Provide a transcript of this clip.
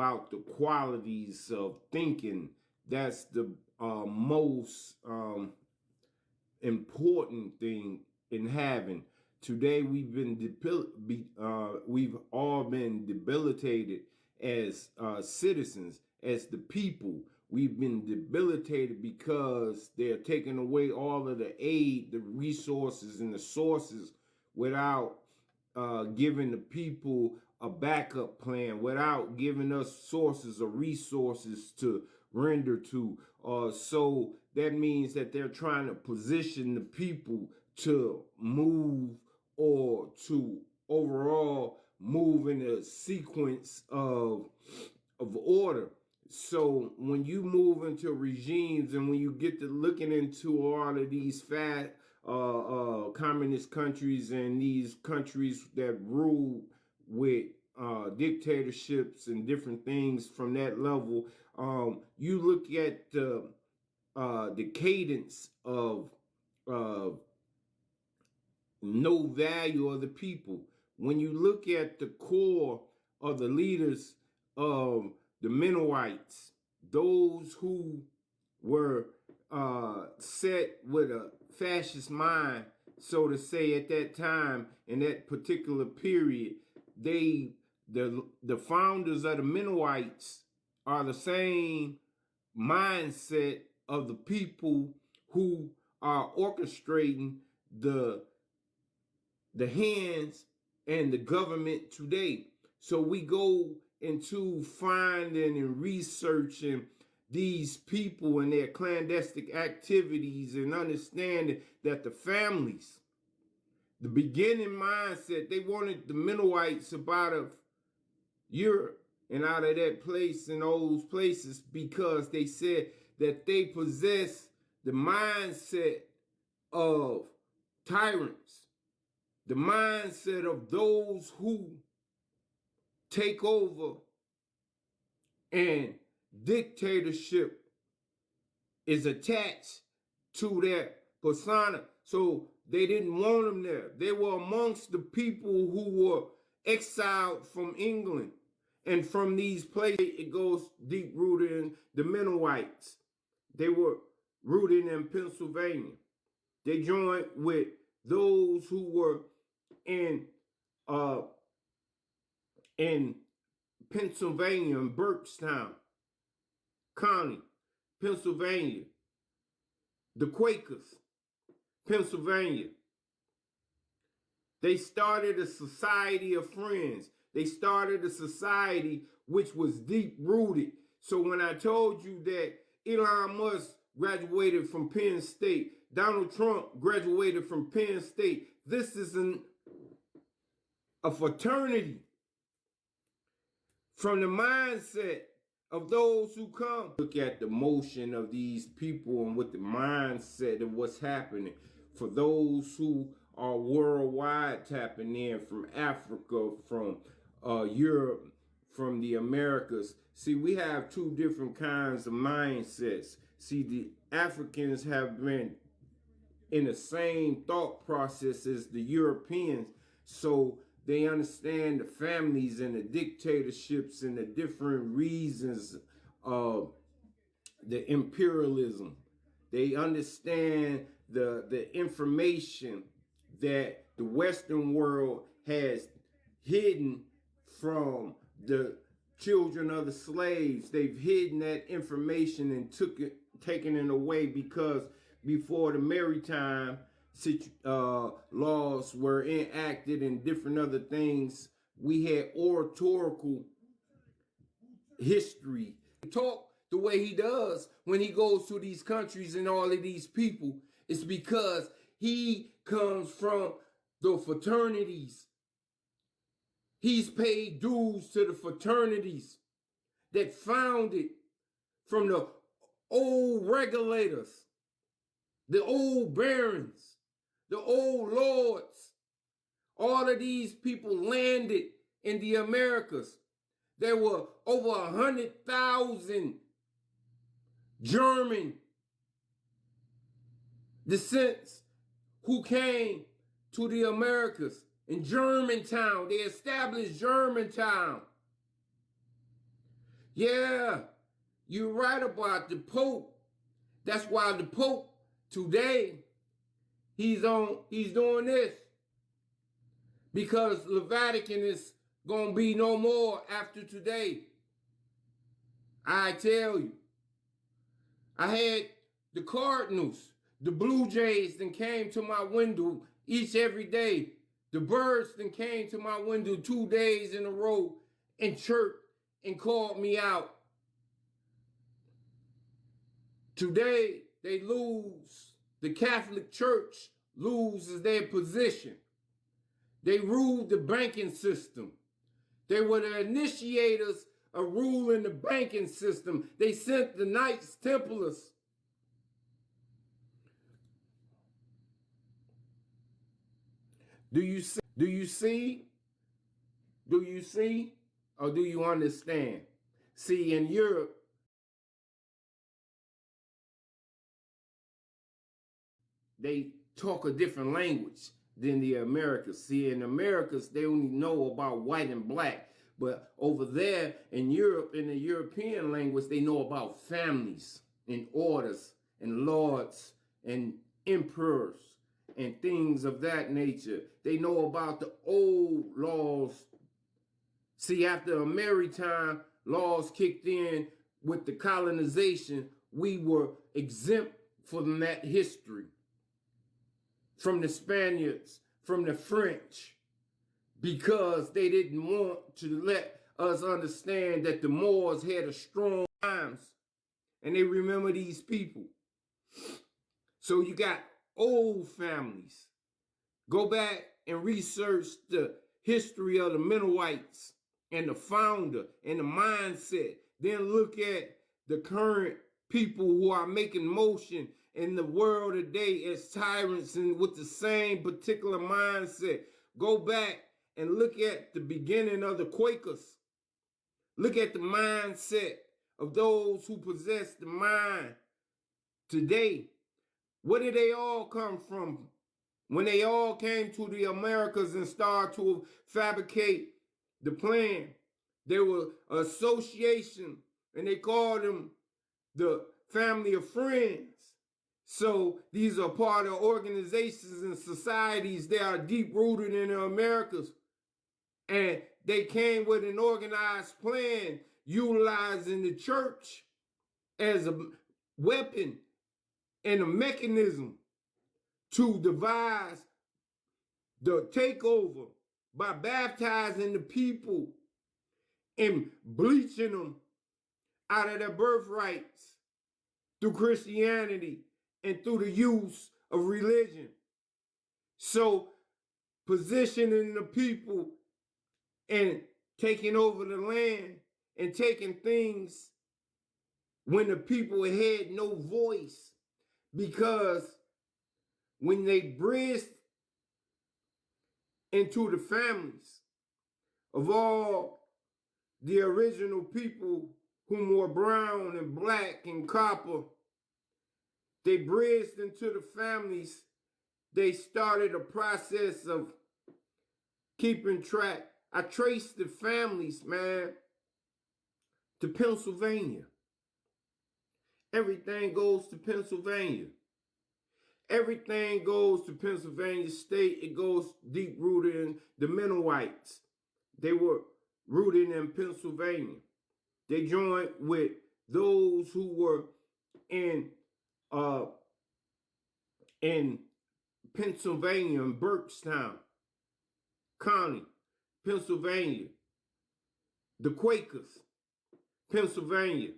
about the qualities of thinking. That's the most important thing in having. Today we've all been debilitated as citizens, as the people. We've been debilitated because they're taking away all of the aid, the resources, and the sources without giving the people a backup plan, without giving us sources or resources to render to. So that means that they're trying to position the people to move or to overall move in a sequence of order. So when you move into regimes and when you get to looking into all of these communist countries and these countries that rule with dictatorships and different things from that level, you look at the cadence of no value of the people. When you look at the core of the leaders of the Mennonites, those who were set with a fascist mind, so to say, at that time, in that particular period, the founders of the Mennonites are the same mindset of the people who are orchestrating the hands and the government today. So we go into finding and researching these people and their clandestine activities and understanding that the families, the beginning mindset, they wanted the Mennonites up out of Europe and out of that place and those places because they said that they possess the mindset of tyrants, the mindset of those who take over, and dictatorship is attached to their persona. So they didn't want them there. They were amongst the people who were exiled from England and from these places. It goes deep rooted in the Mennonites. They were rooted in Pennsylvania. They joined with those who were in Pennsylvania, in Berkstown County, Pennsylvania. The Quakers, Pennsylvania. They started a society of friends. They started a society which was deep rooted. So when I told you that Elon Musk graduated from Penn State, Donald Trump graduated from Penn State, this isn't a fraternity. From the mindset of those who come. Look at the motion of these people and what the mindset of what's happening. For those who are worldwide tapping in from Africa, from Europe, from the Americas. See, we have two different kinds of mindsets. See, the Africans have been in the same thought process as the Europeans. So they understand the families and the dictatorships and the different reasons of the imperialism. They understand the information that the Western world has hidden from the children of the slaves. They've hidden that information and taken it away because before the maritime laws were enacted and different other things, we had oratorical history. Talk the way he does when he goes to these countries and all of these people, it's because he comes from the fraternities. He's paid dues to the fraternities that founded from the old regulators, the old barons, the old lords. All of these people landed in the Americas. There were over 100,000 German descents who came to the Americas. In Germantown, they established Germantown. Yeah, you're right about the Pope. That's why the Pope today, he's doing this. Because the Vatican is gonna be no more after today. I tell you. I had the Cardinals, the Blue Jays that came to my window every day. The birds that came to my window 2 days in a row and chirped and called me out. Today, they lose. The Catholic Church loses their position. They ruled the banking system. They were the initiators of ruling the banking system. They sent the Knights Templars. Do you see? Do you see? Do you see? Or do you understand? See, in Europe, they talk a different language than the Americas. See, in Americas, they only know about white and black. But over there in Europe, in the European language, they know about families and orders and lords and emperors and things of that nature. They know about the old laws. See, after a maritime laws kicked in with the colonization, we were exempt from that history. From the Spaniards, from the French, because they didn't want to let us understand that the Moors had a strong times, and they remember these people. So you got old families. Go back and research the history of the Mennonites and the founder and the mindset. Then look at the current people who are making motion in the world today as tyrants and with the same particular mindset. Go back and look at the beginning of the Quakers. Look at the mindset of those who possess the mind today. Where did they all come from? When they all came to the Americas and started to fabricate the plan, there were an association, and they called them the family of friends. So these are part of organizations and societies that are deep rooted in the Americas. And they came with an organized plan utilizing the church as a weapon and a mechanism to devise the takeover by baptizing the people and bleaching them out of their birthrights through Christianity and through the use of religion. So positioning the people and taking over the land and taking things when the people had no voice, because when they breathed into the families of all the original people whom were brown and black and copper, they breathed into the families. They started a process of keeping track. I traced the families, man, to Pennsylvania. Everything goes to Pennsylvania. Everything goes to Pennsylvania state. It goes deep rooted in the Mennonites. They were rooted in Pennsylvania. They joined with those who were in Pennsylvania, in Berkstown County, Pennsylvania. The Quakers, Pennsylvania.